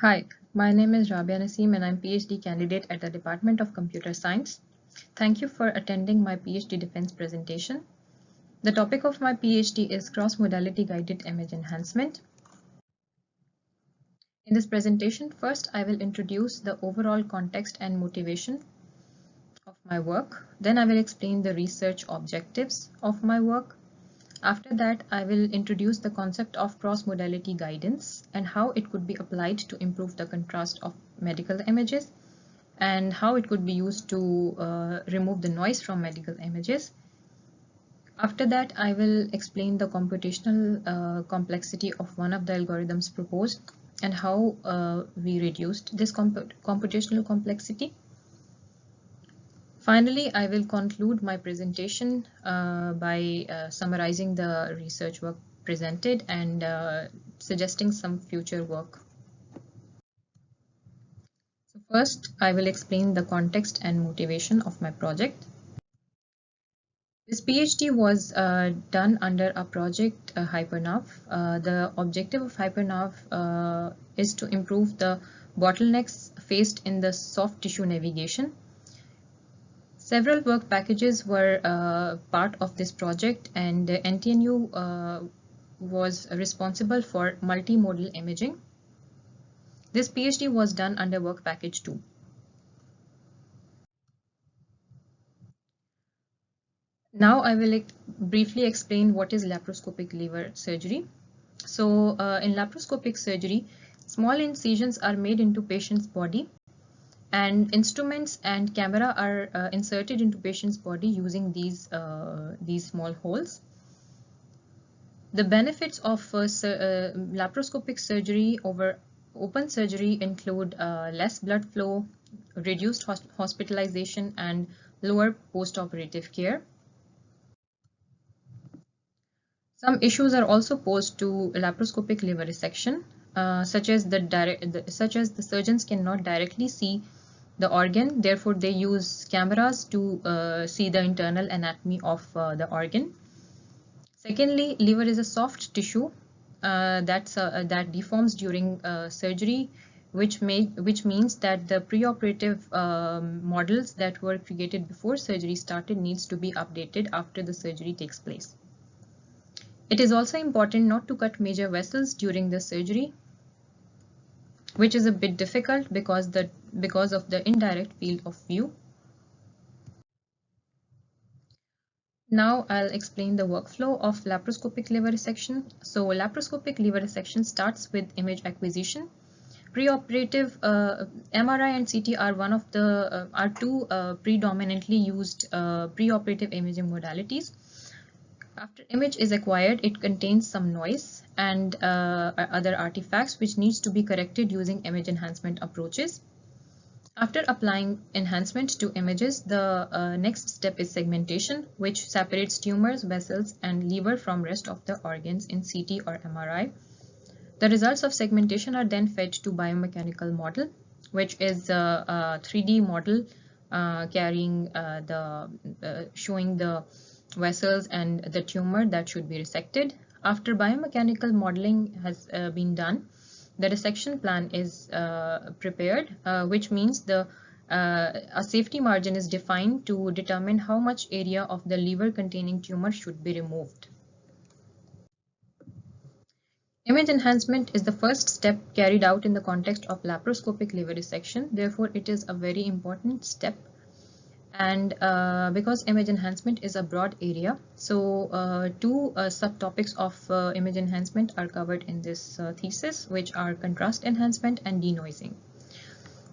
Hi, my name is Rabia Naseem and I'm PhD candidate at the Department of Computer Science. Thank you for attending my PhD defense presentation. The topic of my PhD is cross-modality guided image enhancement. In this presentation, first I will introduce the overall context and motivation of my work. Then I will explain the research objectives of my work. After that, I will introduce the concept of cross-modality guidance and how it could be applied to improve the contrast of medical images and how it could be used to remove the noise from medical images. After that, I will explain the computational complexity of one of the algorithms proposed and how we reduced this computational complexity. Finally, I will conclude my presentation by summarizing the research work presented and suggesting some future work. So first, I will explain the context and motivation of my project. This PhD was done under a project HyperNav. The objective of HyperNav is to improve the bottlenecks faced in the soft tissue navigation. Several work packages were part of this project, and NTNU was responsible for multimodal imaging. This PhD was done under work package 2. Now I will briefly explain what is laparoscopic liver surgery. So in laparoscopic surgery, small incisions are made into patient's body and instruments and camera are inserted into patient's body using these small holes. The benefits of laparoscopic surgery over open surgery include less blood flow, reduced hospitalization, and lower post-operative care. Some issues are also posed to laparoscopic liver resection, such as the surgeons cannot directly see the organ. Therefore, they use cameras to see the internal anatomy of the organ. Secondly, liver is a soft tissue that deforms during surgery, which means that the preoperative models that were created before surgery started needs to be updated after the surgery takes place. It is also important not to cut major vessels during the surgery, which is a bit difficult because of the indirect field of view. Now I'll explain the workflow of laparoscopic liver resection. So laparoscopic liver resection starts with image acquisition. Preoperative MRI and CT are two predominantly used preoperative imaging modalities. After image is acquired, it contains some noise and other artifacts which needs to be corrected using image enhancement approaches. After applying enhancement to images, the next step is segmentation, which separates tumors, vessels, and liver from rest of the organs in CT or MRI. The results of segmentation are then fed to biomechanical model, which is a 3D model showing the vessels and the tumor that should be resected. After biomechanical modeling has been done, the resection plan is prepared, which means a safety margin is defined to determine how much area of the liver containing tumor should be removed. Image enhancement is the first step carried out in the context of laparoscopic liver resection. Therefore, it is a very important step. And because image enhancement is a broad area, so two subtopics of image enhancement are covered in this thesis, which are contrast enhancement and denoising.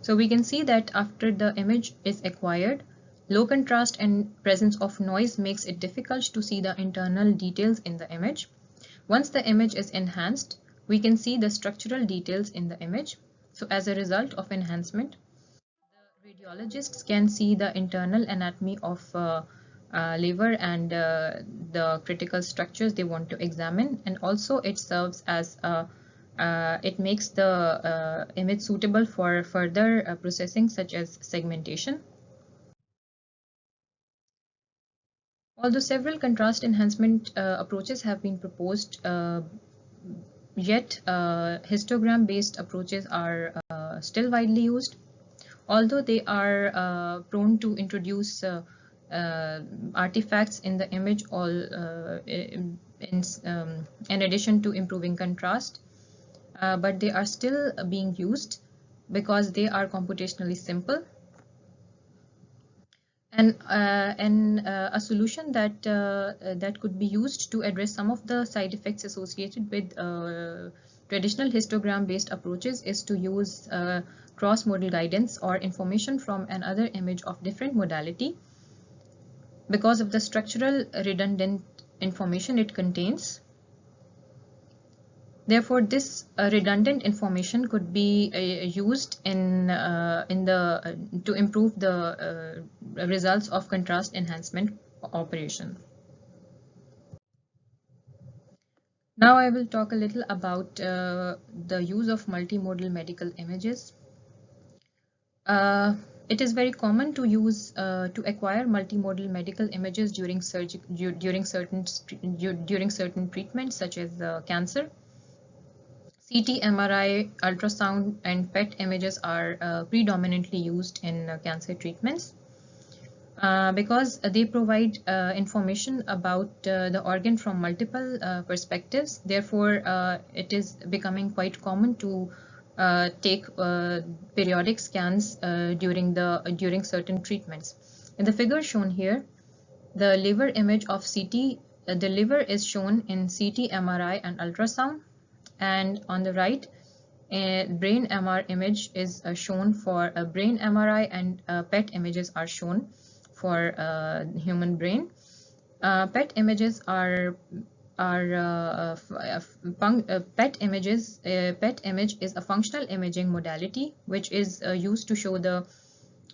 So we can see that after the image is acquired, low contrast and presence of noise makes it difficult to see the internal details in the image. Once the image is enhanced, we can see the structural details in the image. So as a result of enhancement, radiologists can see the internal anatomy of liver and the critical structures they want to examine, and also it serves as it makes the image suitable for further processing such as segmentation. Although several contrast enhancement approaches have been proposed, yet histogram-based approaches are still widely used, although they are prone to introduce artifacts in the image in addition to improving contrast, but they are still being used because they are computationally simple. And a solution that could be used to address some of the side effects associated with traditional histogram-based approaches is to use cross-modal guidance or information from another image of different modality because of the structural redundant information it contains. Therefore, this redundant information could be used to improve the results of contrast enhancement operation. Now I will talk a little about the use of multimodal medical images. It is very common to use to acquire multimodal medical images during certain treatments, such as cancer. CT, MRI, ultrasound, and PET images are predominantly used in cancer treatments because they provide information about the organ from multiple perspectives. Therefore, it is becoming quite common to take periodic scans during certain treatments. In the figure shown here, the liver image of CT, the liver is shown in CT, MRI, and ultrasound. And on the right, a brain MR image is shown for a brain MRI, and PET images are shown for human brain. PET images PET image is a functional imaging modality which is used to show the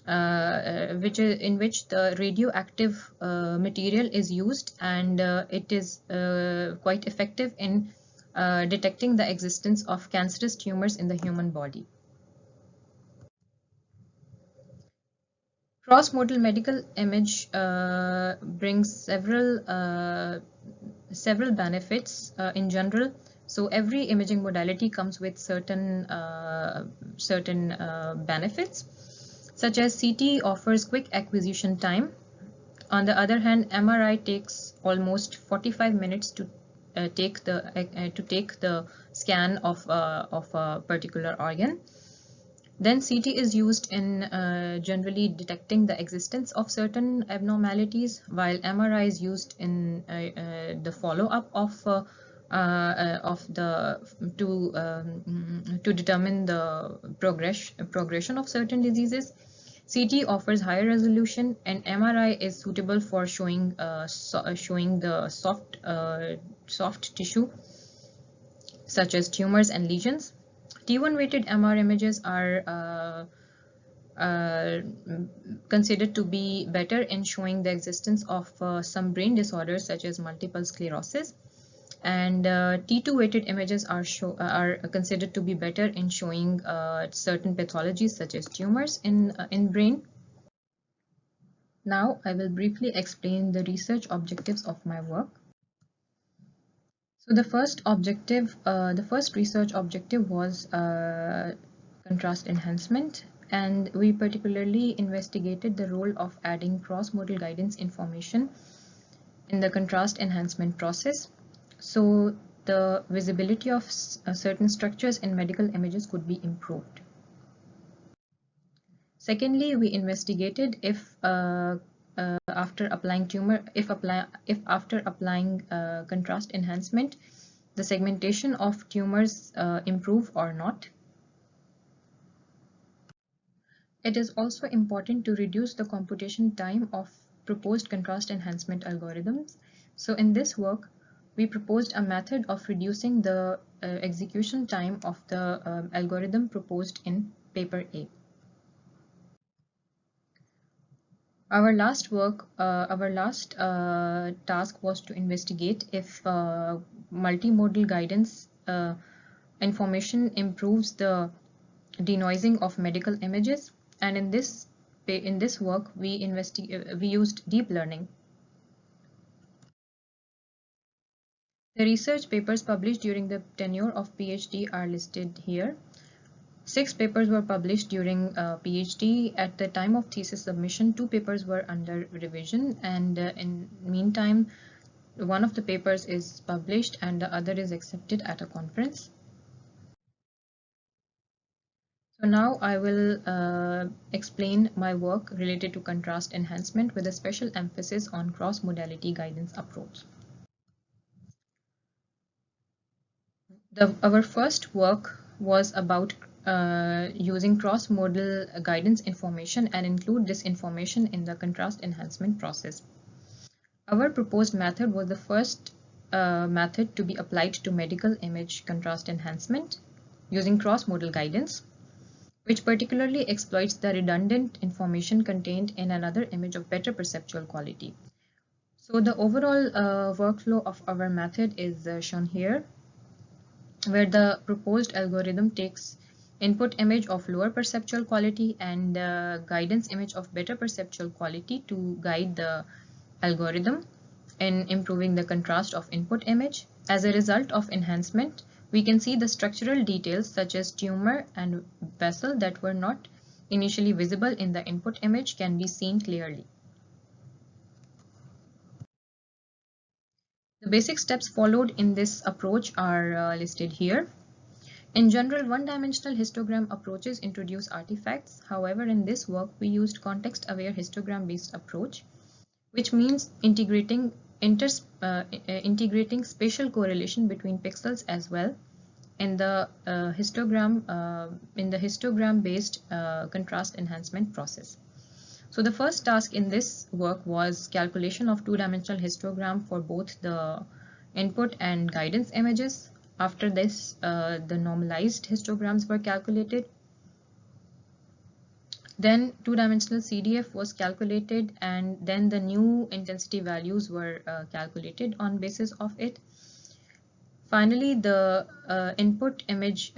in which the radioactive material is used, and it is quite effective in detecting the existence of cancerous tumors in the human body. Cross-modal medical image brings several benefits in general. So every imaging modality comes with certain benefits, such as CT offers quick acquisition time. On the other hand, MRI takes almost 45 minutes to take the scan of a particular organ. Then CT is used in generally detecting the existence of certain abnormalities, while MRI is used in the follow-up to determine the progression of certain diseases. CT offers higher resolution, and MRI is suitable for showing the soft tissue such as tumors and lesions. T1 weighted MR images are considered to be better in showing the existence of some brain disorders such as multiple sclerosis, and T2 weighted images are considered to be better in showing certain pathologies such as tumors in brain. Now I will briefly explain the research objectives of my work. So the first research objective was contrast enhancement, and we particularly investigated the role of adding cross-modal guidance information in the contrast enhancement process, so the visibility of certain structures in medical images could be improved. Secondly, we investigated if after applying contrast enhancement, the segmentation of tumors improve or not. It is also important to reduce the computation time of proposed contrast enhancement algorithms. So in this work, we proposed a method of reducing the execution time of the algorithm proposed in paper A. Our last task was to investigate if multimodal guidance information improves the denoising of medical images, and in this work we used deep learning. The research papers published during the tenure of PhD are listed here. 6 papers were published during PhD. At the time of thesis submission, 2 papers were under revision, and in meantime, one of the papers is published and the other is accepted at a conference. So now I will explain my work related to contrast enhancement with a special emphasis on cross-modality guidance approach. Our first work was about using cross-modal guidance information and include this information in the contrast enhancement process. Our proposed method was the first method to be applied to medical image contrast enhancement using cross-modal guidance, which particularly exploits the redundant information contained in another image of better perceptual quality. So the overall workflow of our method is shown here, where the proposed algorithm takes input image of lower perceptual quality and guidance image of better perceptual quality to guide the algorithm in improving the contrast of input image. As a result of enhancement, we can see the structural details such as tumor and vessel that were not initially visible in the input image can be seen clearly. The basic steps followed in this approach are listed here. In general, one-dimensional histogram approaches introduce artifacts. However, in this work, we used context-aware histogram-based approach, which means integrating spatial correlation between pixels as well in the histogram-based contrast enhancement process. So the first task in this work was calculation of two-dimensional histogram for both the input and guidance images. After this, the normalized histograms were calculated. Then two-dimensional CDF was calculated, and then the new intensity values were calculated on basis of it. Finally, the input image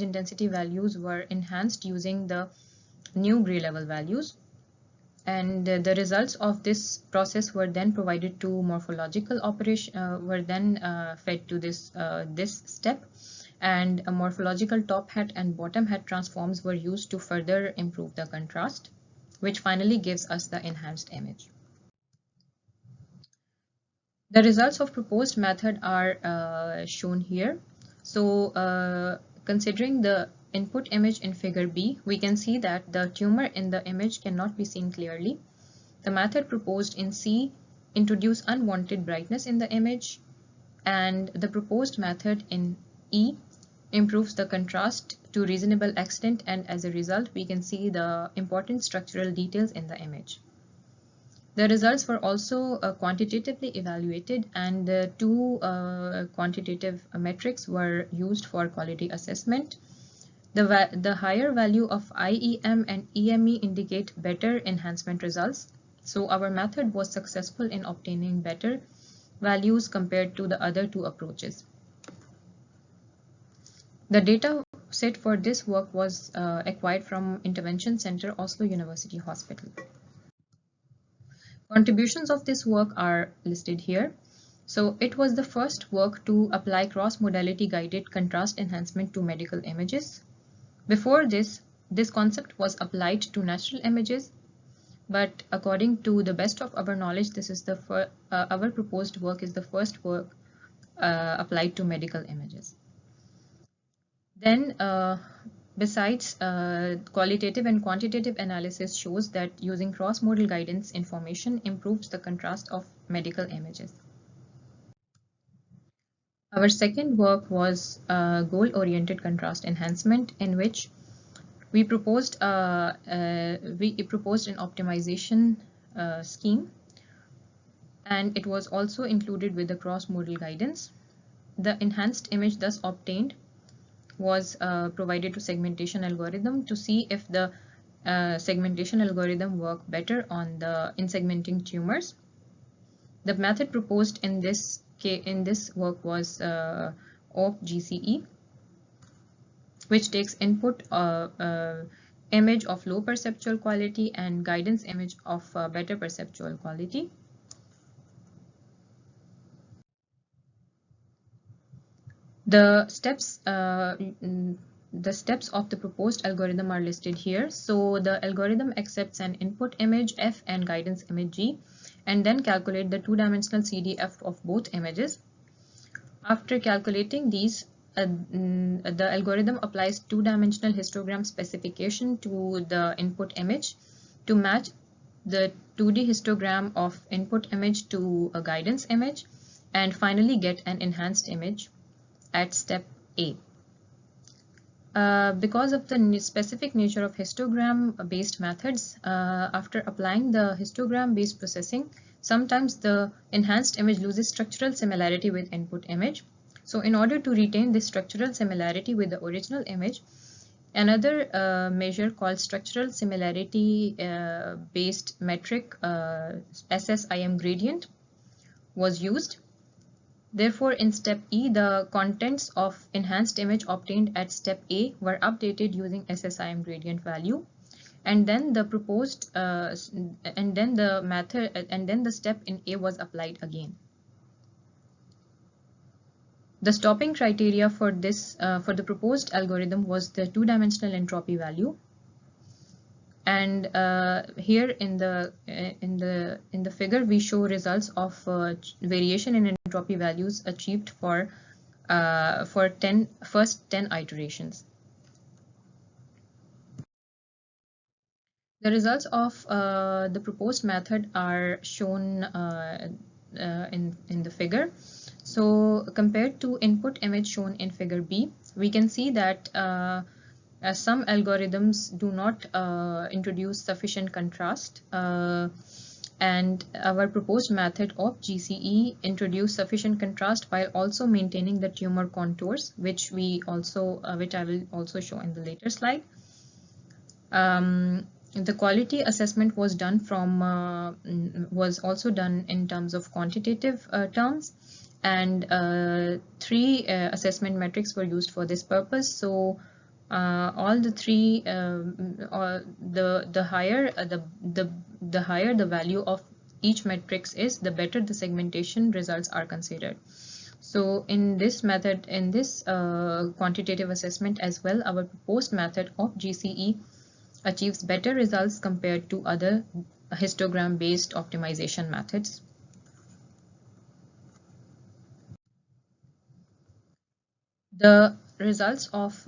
intensity values were enhanced using the new gray level values, and the results of this process were then provided to morphological operation were then fed to this step, and a morphological top hat and bottom hat transforms were used to further improve the contrast, which finally gives us the enhanced image. The results of proposed method are shown here. So considering the input image in figure B, we can see that the tumor in the image cannot be seen clearly. The method proposed in C introduced unwanted brightness in the image, and the proposed method in E improves the contrast to reasonable extent, and as a result we can see the important structural details in the image. The results were also quantitatively evaluated, and two quantitative metrics were used for quality assessment. The higher value of IEM and EME indicate better enhancement results. So our method was successful in obtaining better values compared to the other two approaches. The data set for this work was acquired from Intervention Center, Oslo University Hospital. Contributions of this work are listed here. So it was the first work to apply cross-modality guided contrast enhancement to medical images. Before this concept was applied to natural images, but according to the best of our knowledge, this is our proposed work is the first work applied to medical images. Then besides, qualitative and quantitative analysis shows that using cross-modal guidance information improves the contrast of medical images. Our second work was goal-oriented contrast enhancement, in which we proposed an optimization scheme, and it was also included with the cross-modal guidance. The enhanced image thus obtained was provided to segmentation algorithm to see if the segmentation algorithm worked better in segmenting tumors. The method proposed in this work was OP-GCE, which takes input image of low perceptual quality and guidance image of better perceptual quality. The steps of the proposed algorithm are listed here. So the algorithm accepts an input image F and guidance image G, and then calculate the two-dimensional CDF of both images. After calculating these, the algorithm applies two-dimensional histogram specification to the input image to match the 2D histogram of input image to a guidance image, and finally get an enhanced image at step A. Because of the specific nature of histogram-based methods, after applying the histogram-based processing, sometimes the enhanced image loses structural similarity with input image. So in order to retain this structural similarity with the original image, another measure called structural similarity based metric, SSIM gradient, was used. Therefore, in step E, the contents of enhanced image obtained at step A were updated using SSIM gradient value, and then the proposed and then the step in A was applied again. The stopping criteria for this for the proposed algorithm was the two-dimensional entropy value. And here in the figure, we show results of variation in entropy values achieved for first 10 iterations. The results of the proposed method are shown in the figure. So compared to input image shown in figure B, we can see that some algorithms do not introduce sufficient contrast, and our proposed method of GCE introduced sufficient contrast while also maintaining the tumor contours, which I will also show in the later slide. The quality assessment was also done in terms of quantitative terms, and 3 assessment metrics were used for this purpose. So all the 3, the higher the value of each matrix is, the better the segmentation results are considered. So in this method, in this quantitative assessment as well, our proposed method of GCE achieves better results compared to other histogram-based optimization methods. The results of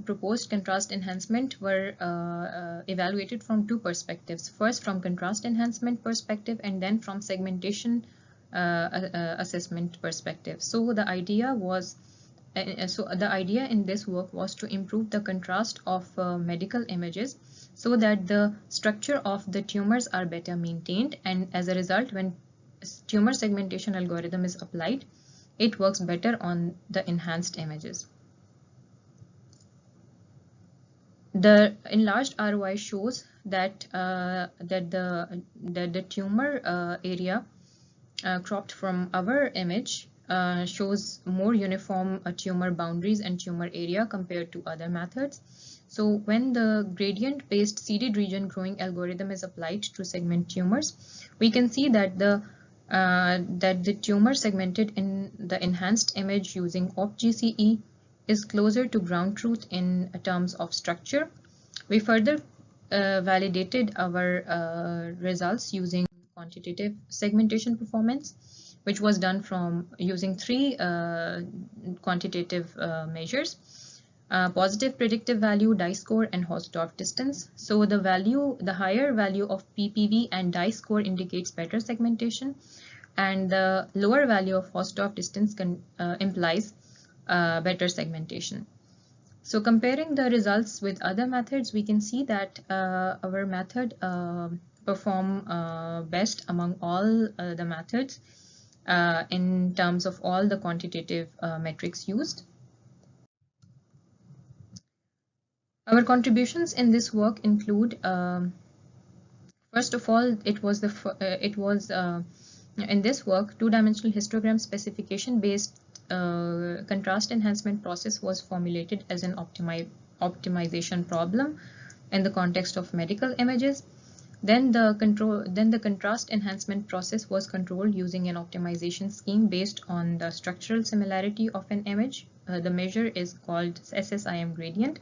proposed contrast enhancement were evaluated from 2 perspectives. First, from contrast enhancement perspective, and then from segmentation assessment perspective. So the idea in this work was to improve the contrast of medical images so that the structure of the tumors are better maintained, and as a result, when tumor segmentation algorithm is applied, it works better on the enhanced images. The enlarged ROI shows that the tumor area cropped from our image shows more uniform tumor boundaries and tumor area compared to other methods. So when the gradient-based seeded region growing algorithm is applied to segment tumors, we can see that the tumor segmented in the enhanced image using OptGCE is closer to ground truth in terms of structure. We further validated our results using quantitative segmentation performance, which was done from using 3 quantitative measures: positive predictive value, die-score, and Hausdorff distance. So the higher value of PPV and die-score indicates better segmentation, and the lower value of Hausdorff distance implies better segmentation. So comparing the results with other methods, we can see that our method perform best among all the methods in terms of all the quantitative metrics used. Our contributions in this work include, first of all, in this work, two-dimensional histogram specification based contrast enhancement process was formulated as an optimization problem in the context of medical images. Then the contrast enhancement process was controlled using an optimization scheme based on the structural similarity of an image. The measure is called SSIM gradient.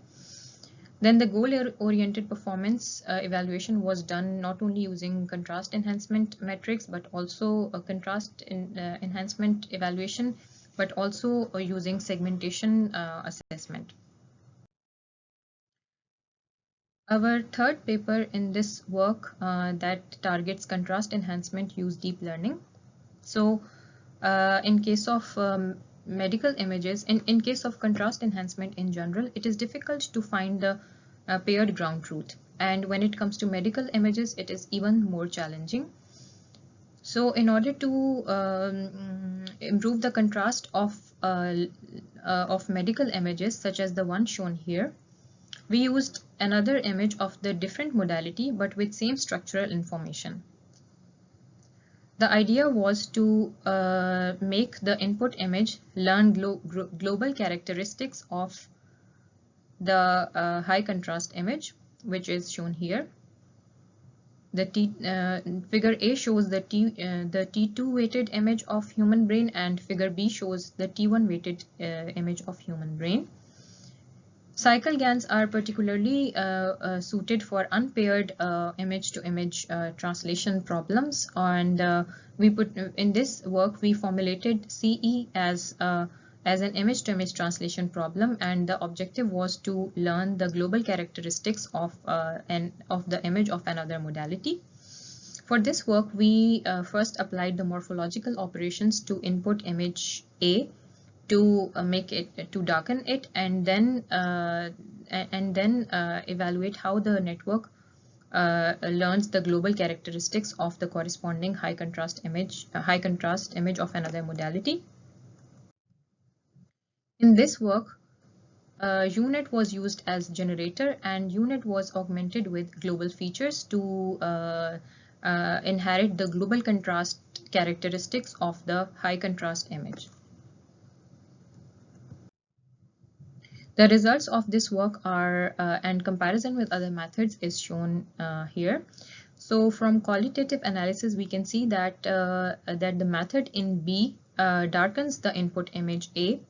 Then the goal-oriented performance evaluation was done not only using contrast enhancement metrics, but also a enhancement evaluation, but also using segmentation assessment. Our third paper in this work that targets contrast enhancement use deep learning. So in case of medical images, in case of contrast enhancement in general, it is difficult to find the paired ground truth. And when it comes to medical images, it is even more challenging. So in order to improve the contrast of medical images, such as the one shown here, we used another image of the different modality but with same structural information. The idea was to make the input image learn global characteristics of the high contrast image, which is shown here. The figure A shows the T2 weighted image of human brain, and figure B shows the T1 weighted image of human brain. Cycle GANs are particularly suited for unpaired image-to-image translation problems, and we put in this work we formulated CE as an image-to-image translation problem, and the objective was to learn the global characteristics of the image of another modality. For this work, we first applied the morphological operations to input image A to make it to darken it, and then evaluate how the network learns the global characteristics of the corresponding high contrast image of another modality. In this work, UNet was used as generator, and UNet was augmented with global features to inherit the global contrast characteristics of the high contrast image. The results of this work are, and comparison with other methods is shown here. So from qualitative analysis, we can see that the method in B darkens the input image A,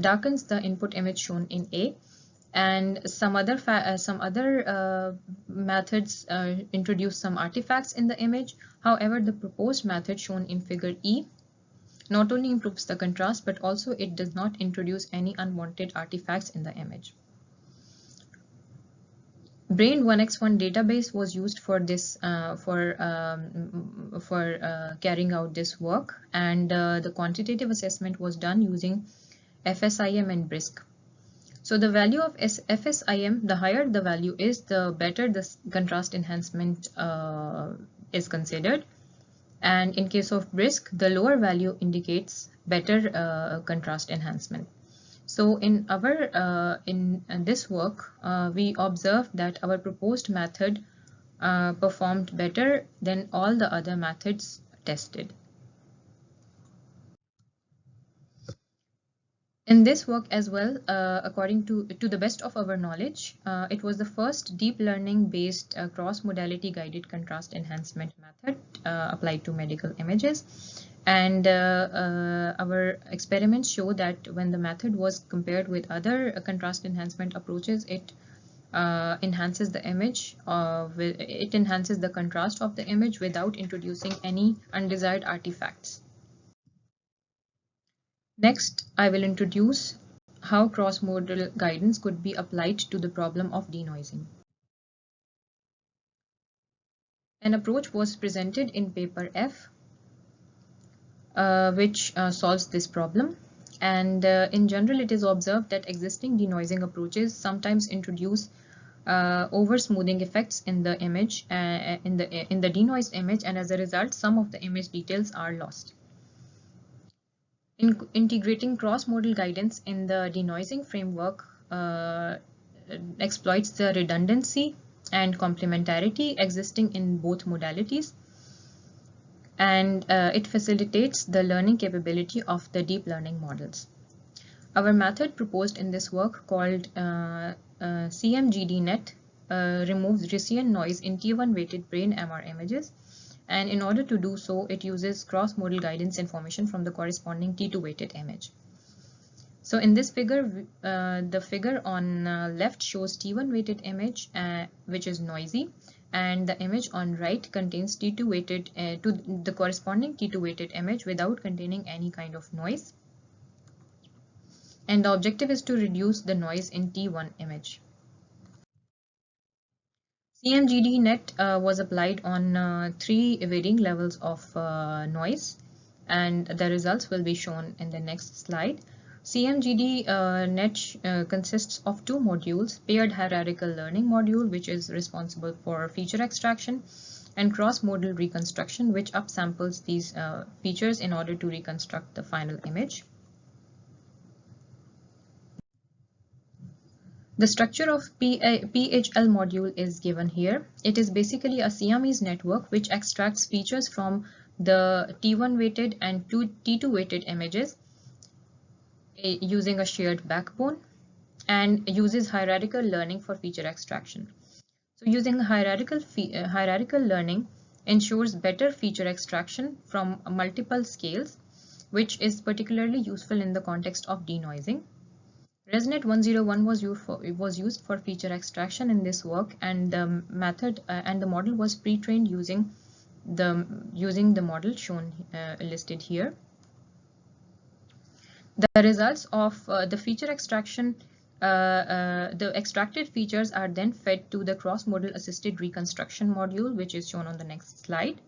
darkens the input image shown in A, and some other methods introduce some artifacts in the image. However, the proposed method shown in figure E not only improves the contrast, but also it does not introduce any unwanted artifacts in the image. Brain 1x1 database was used for this carrying out this work, and the quantitative assessment was done using FSIM and BRISC. So the value of FSIM, the higher the value is, the better the contrast enhancement is considered. And in case of BRISC, the lower value indicates better contrast enhancement. So in this work, we observed that our proposed method performed better than all the other methods tested. In this work as well, according to the best of our knowledge, it was the first deep learning based cross-modality guided contrast enhancement method applied to medical images. And our experiments show that when the method was compared with other contrast enhancement approaches, it enhances the image, it enhances the contrast of the image without introducing any undesired artifacts. Next, I will introduce how cross-modal guidance could be applied to the problem of denoising. An approach was presented in paper F, which solves this problem. And in general, it is observed that existing denoising approaches sometimes introduce over-smoothing effects in the image, in the denoised image, and as a result, some of the image details are lost. Integrating cross-modal guidance in the denoising framework exploits the redundancy and complementarity existing in both modalities, and it facilitates the learning capability of the deep learning models. Our method proposed in this work, called CMGDNet, removes recent noise in T1 weighted brain MR images. And in order to do so, it uses cross-modal guidance information from the corresponding T2 weighted image. So in this figure, the figure on left shows T1 weighted image, which is noisy, and the image on right contains T2 weighted to the corresponding T2 weighted image without containing any kind of noise. And the objective is to reduce the noise in T1 image. CMGD net was applied on 3 varying levels of noise, and the results will be shown in the next slide. CMGD net consists of 2 modules: paired hierarchical learning module, which is responsible for feature extraction, and cross-modal reconstruction, which upsamples these features in order to reconstruct the final image. The structure of PHL module is given here. It is basically a Siamese network which extracts features from the T1 weighted and T2 weighted images using a shared backbone, and uses hierarchical learning for feature extraction. So using hierarchical learning ensures better feature extraction from multiple scales, which is particularly useful in the context of denoising. ResNet 101 was used for feature extraction in this work, and the method and the model was pre-trained using the model shown listed here. The results of the feature extraction, the extracted features are then fed to the cross-modal assisted reconstruction module, which is shown on the next slide.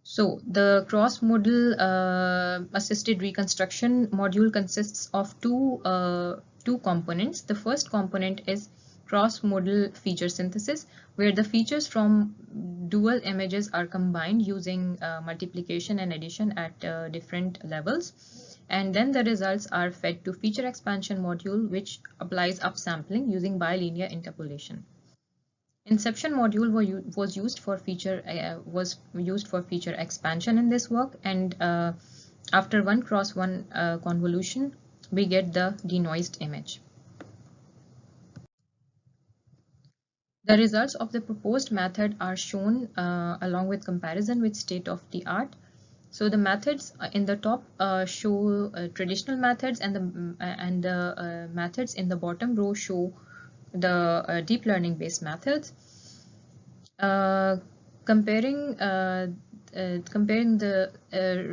So the cross-modal assisted reconstruction module consists of two components. The first component is cross-modal feature synthesis, where the features from dual images are combined using multiplication and addition at different levels. And then the results are fed to feature expansion module, which applies upsampling using bilinear interpolation. Inception module was used for feature expansion in this work, and after 1x1 convolution, we get the denoised image. The results of the proposed method are shown along with comparison with state of the art. So the methods in the top show traditional methods, and the methods in the bottom row show the deep learning based methods. Comparing the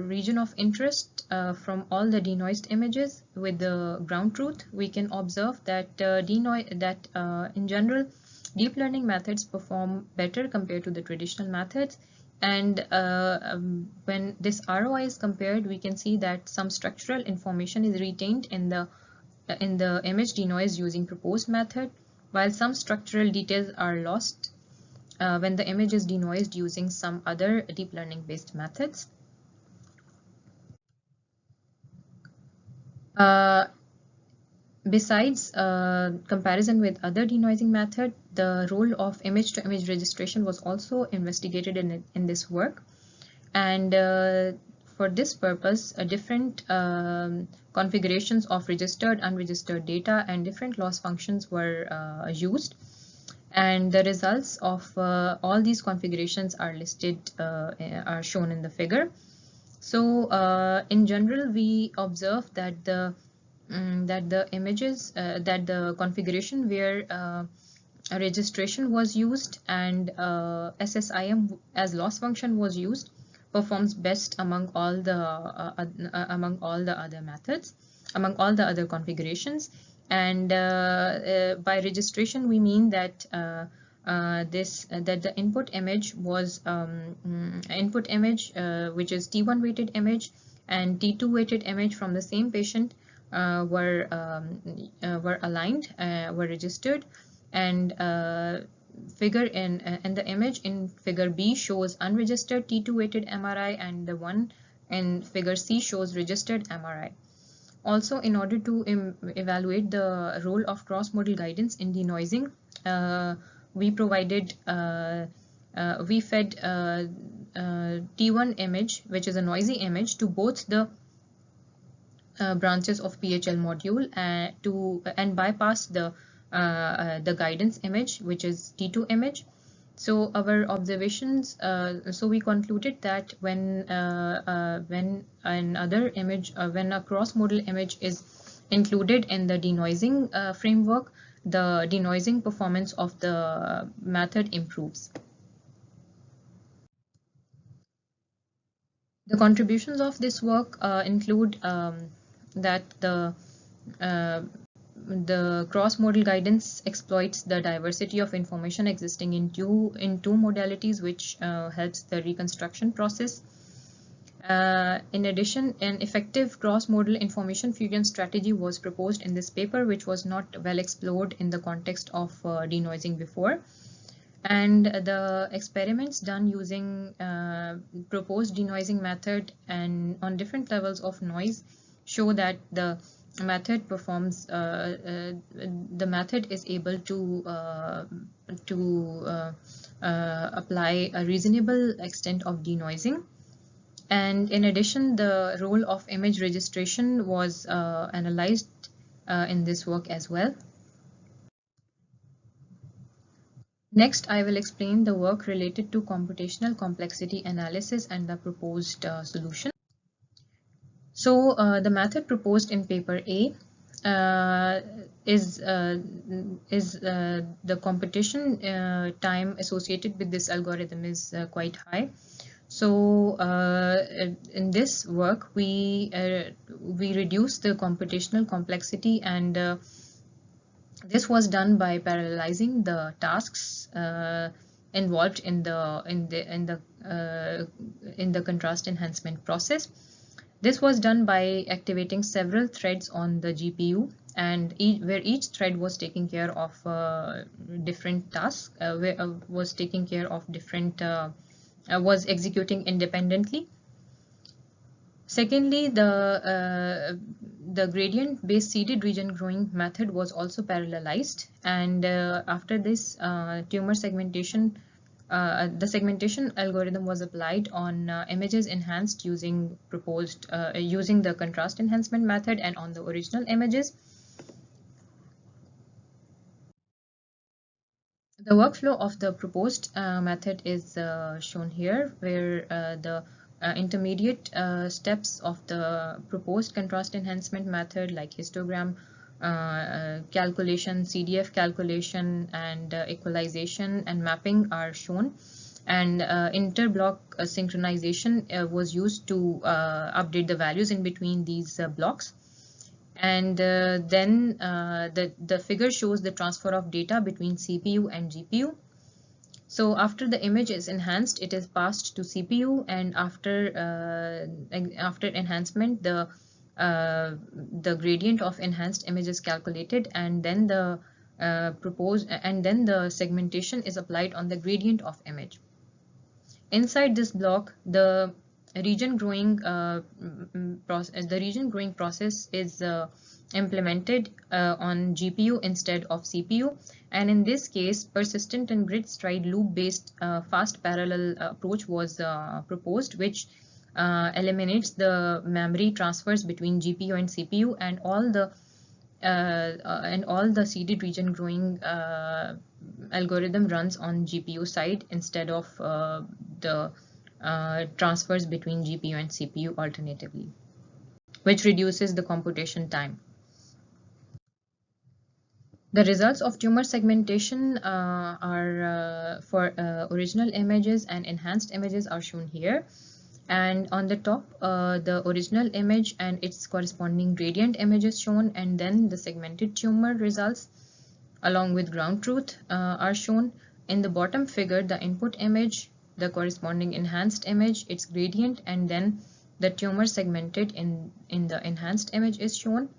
region of interest from all the denoised images with the ground truth, we can observe that in general deep learning methods perform better compared to the traditional methods. And when this ROI is compared, we can see that some structural information is retained in the image denoise using proposed method, while some structural details are lost when the image is denoised using some other deep learning based methods. Besides comparison with other denoising method, the role of image-to-image registration was also investigated in this work. And for this purpose, different configurations of registered, unregistered data and different loss functions were used. And the results of all these configurations are listed, are shown in the figure. So in general, we observe that the configuration where registration was used and SSIM as loss function was used performs best among all the other methods, among all the other configurations. And by registration, we mean that that the input image was which is T1 weighted image and T2 weighted image from the same patient were aligned, were registered, and the image in figure B shows unregistered T2 weighted MRI, and the one in figure C shows registered MRI. Also, in order to evaluate the role of cross-modal guidance in denoising, we fed T1 image, which is a noisy image, to both the branches of PHL module and bypass the the guidance image, which is T2 image. So our observations, so we concluded that when another image, when a cross-modal image is included in the denoising framework, the denoising performance of the method improves. The contributions of this work include that the cross-modal guidance exploits the diversity of information existing in two modalities, which helps the reconstruction process. In addition, an effective cross-modal information fusion strategy was proposed in this paper, which was not well explored in the context of denoising before. And the experiments done using proposed denoising method and on different levels of noise show that the method performs, the method is able to apply a reasonable extent of denoising. And in addition, the role of image registration was analyzed in this work as well. Next, I will explain the work related to computational complexity analysis and the proposed solution. So the method proposed in paper A is the computation time associated with this algorithm is quite high. So in this work, we reduce the computational complexity, and this was done by parallelizing the tasks involved in the contrast enhancement process. This was done by activating several threads on the GPU, and where each thread was taking care of different tasks, was taking care of different, was executing independently. Secondly, the gradient-based seeded region growing method was also parallelized, and after this, tumor segmentation, the segmentation algorithm was applied on images enhanced using using the contrast enhancement method and on the original images. The workflow of the proposed method is shown here, where the intermediate steps of the proposed contrast enhancement method, like histogram calculation, CDF calculation, and equalization and mapping, are shown. And interblock synchronization was used to update the values in between these blocks. And then the figure shows the transfer of data between CPU and GPU. So after the image is enhanced, it is passed to CPU, and after enhancement, the gradient of enhanced image is calculated, and then the segmentation is applied on the gradient of image. Inside this block, the region growing process is implemented on GPU instead of CPU, and in this case, persistent and grid stride loop based fast parallel approach was proposed, which eliminates the memory transfers between GPU and CPU, and all the seeded region growing algorithm runs on GPU side instead of the transfers between GPU and CPU alternatively, which reduces the computation time. The results of tumor segmentation are for original images and enhanced images are shown here. And on the top, the original image and its corresponding gradient image is shown, and then the segmented tumor results along with ground truth are shown. In the bottom figure, the input image, the corresponding enhanced image, its gradient, and then the tumor segmented in the enhanced image is shown.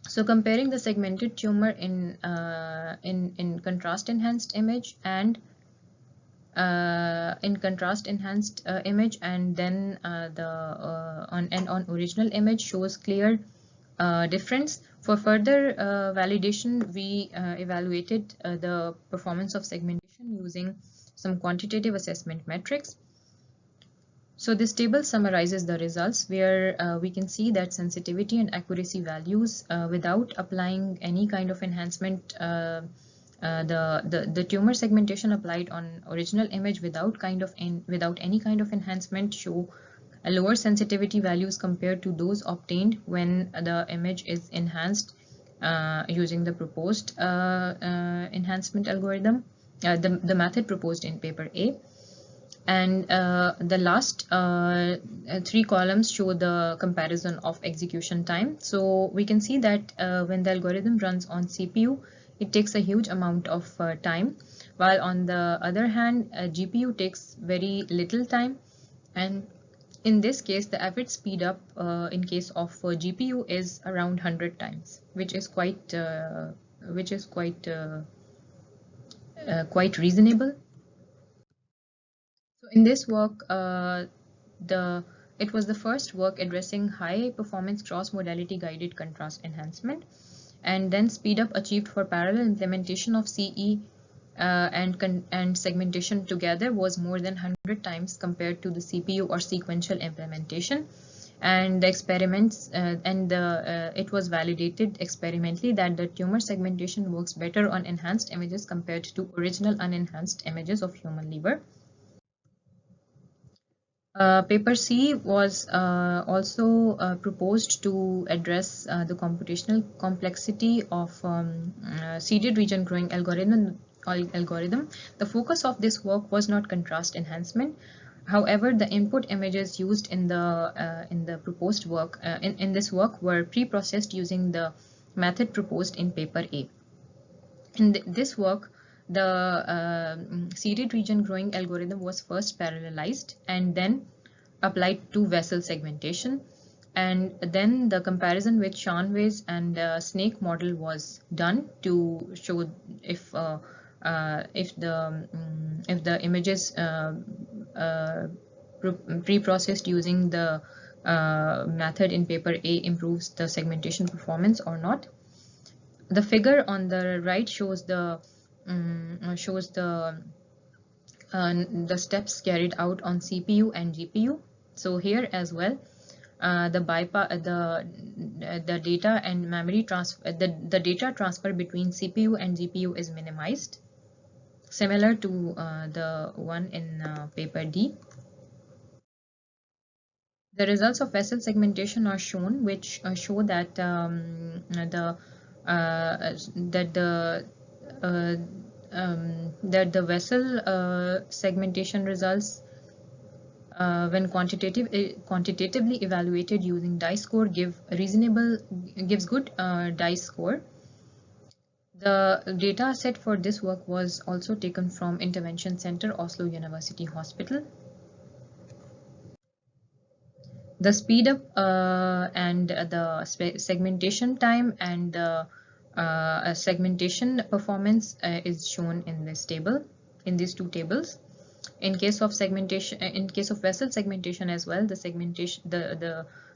So comparing the segmented tumor in contrast enhanced image and in contrast enhanced image, and then on original image shows clear difference. For further validation, we evaluated the performance of segmentation using some quantitative assessment metrics. So this table summarizes the results where we can see that sensitivity and accuracy values without applying any kind of enhancement, the tumor segmentation applied on original image without any kind of enhancement show a lower sensitivity values compared to those obtained when the image is enhanced using the proposed enhancement algorithm, the method proposed in paper A. And the last three columns show the comparison of execution time. So we can see that when the algorithm runs on CPU, it takes a huge amount of time, while on the other hand, GPU takes very little time. And in this case, the average speed up in case of GPU is around 100 times, which is quite quite reasonable. So in this work, it was the first work addressing high performance cross modality guided contrast enhancement, and then speed up achieved for parallel implementation of CE and segmentation together was more than 100 times compared to the CPU or sequential implementation. And the experiments it was validated experimentally that the tumor segmentation works better on enhanced images compared to original unenhanced images of human liver. Paper C was also proposed to address the computational complexity of seeded region growing algorithm. The focus of this work was not contrast enhancement. However, the input images used in the proposed work in this work were pre-processed using the method proposed in paper A. In this work, the seeded region growing algorithm was first parallelized and then applied to vessel segmentation, and then the comparison with Shanwei's and snake model was done to show if the images pre-processed using the method in paper A improves the segmentation performance or not. The figure on the right shows the steps carried out on CPU and GPU. So here as well, the data and memory transfer, the data transfer between CPU and GPU is minimized, similar to the one in paper D. The results of vessel segmentation are shown, which show that the vessel segmentation results when quantitatively evaluated using dice score gives good dice score. The data set for this work was also taken from Intervention Center, Oslo University Hospital. The speed up and the segmentation time and the segmentation performance is shown in this table, in these two tables. In case of segmentation, in case of vessel segmentation as well, the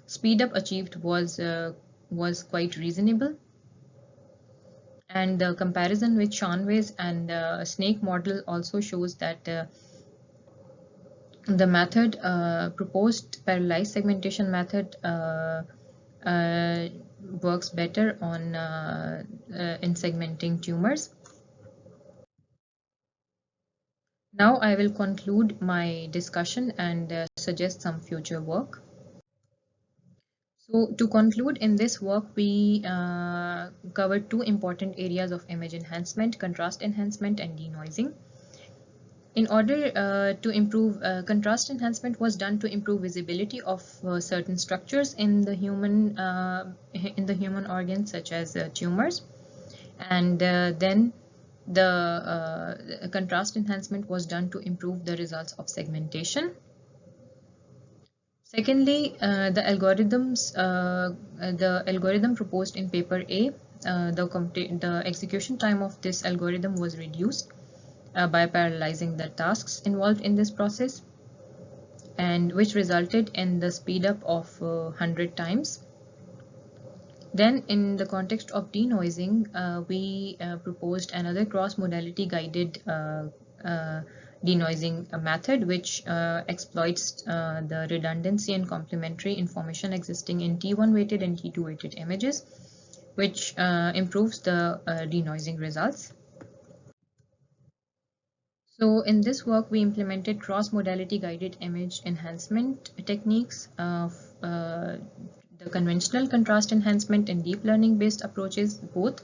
speed up achieved was quite reasonable, and the comparison with Shanwei's and snake model also shows that the method proposed parallelized segmentation method works better on in segmenting tumors. Now I will conclude my discussion and suggest some future work. So to conclude, in this work we covered two important areas of image enhancement: contrast enhancement and denoising. In order to improve, contrast enhancement was done to improve visibility of certain structures in the human organs, such as tumors, and then the contrast enhancement was done to improve the results of segmentation. Secondly, the algorithm proposed in paper A, the execution time of this algorithm was reduced by parallelizing the tasks involved in this process, and which resulted in the speed up of 100 times. Then in the context of denoising, we proposed another cross modality guided denoising method, which exploits the redundancy and complementary information existing in T1 weighted and T2 weighted images, which improves the denoising results. So in this work, we implemented cross-modality guided image enhancement techniques of the conventional contrast enhancement and deep learning based approaches both.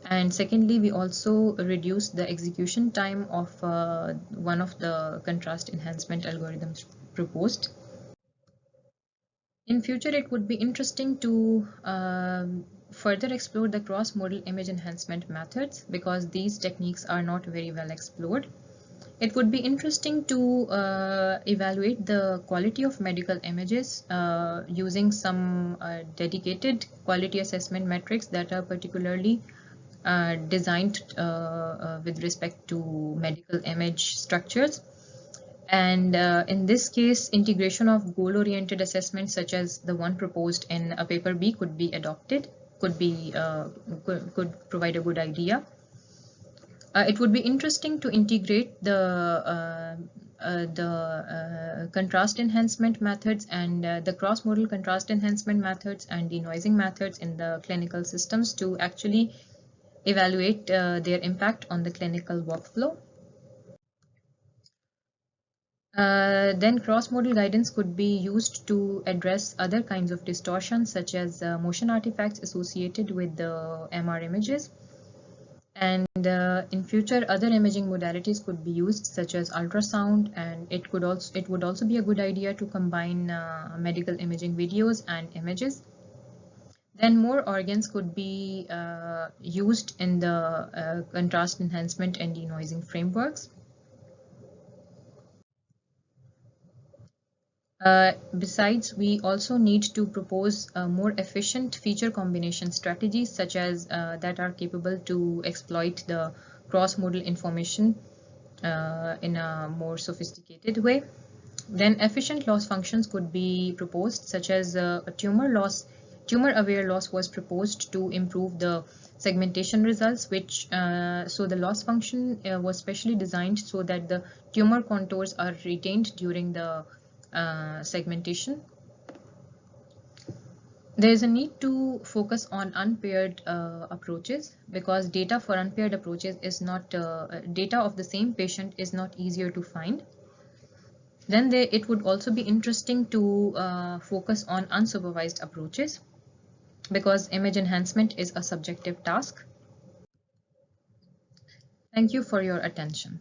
And secondly, we also reduced the execution time of one of the contrast enhancement algorithms proposed. In future, it would be interesting to further explore the cross-modal image enhancement methods because these techniques are not very well explored. It would be interesting to evaluate the quality of medical images using some dedicated quality assessment metrics that are particularly designed with respect to medical image structures. And in this case, integration of goal-oriented assessments such as the one proposed in a paper B could be adopted, could provide a good idea. It would be interesting to integrate the contrast enhancement methods and the cross-modal contrast enhancement methods and denoising methods in the clinical systems to actually evaluate their impact on the clinical workflow. Then cross-modal guidance could be used to address other kinds of distortions such as motion artifacts associated with the MR images. And in future, other imaging modalities could be used such as ultrasound, and it would also be a good idea to combine medical imaging videos and images. Then more organs could be used in the contrast enhancement and denoising frameworks. Besides, we also need to propose more efficient feature combination strategies such as that are capable to exploit the cross-modal information in a more sophisticated way. Then efficient loss functions could be proposed such as a tumor-aware loss was proposed to improve the segmentation results, which so the loss function was specially designed so that the tumor contours are retained during the segmentation. There is a need to focus on unpaired approaches because data for unpaired approaches is not data of the same patient is not easier to find. Then it would also be interesting to focus on unsupervised approaches because image enhancement is a subjective task. Thank you for your attention.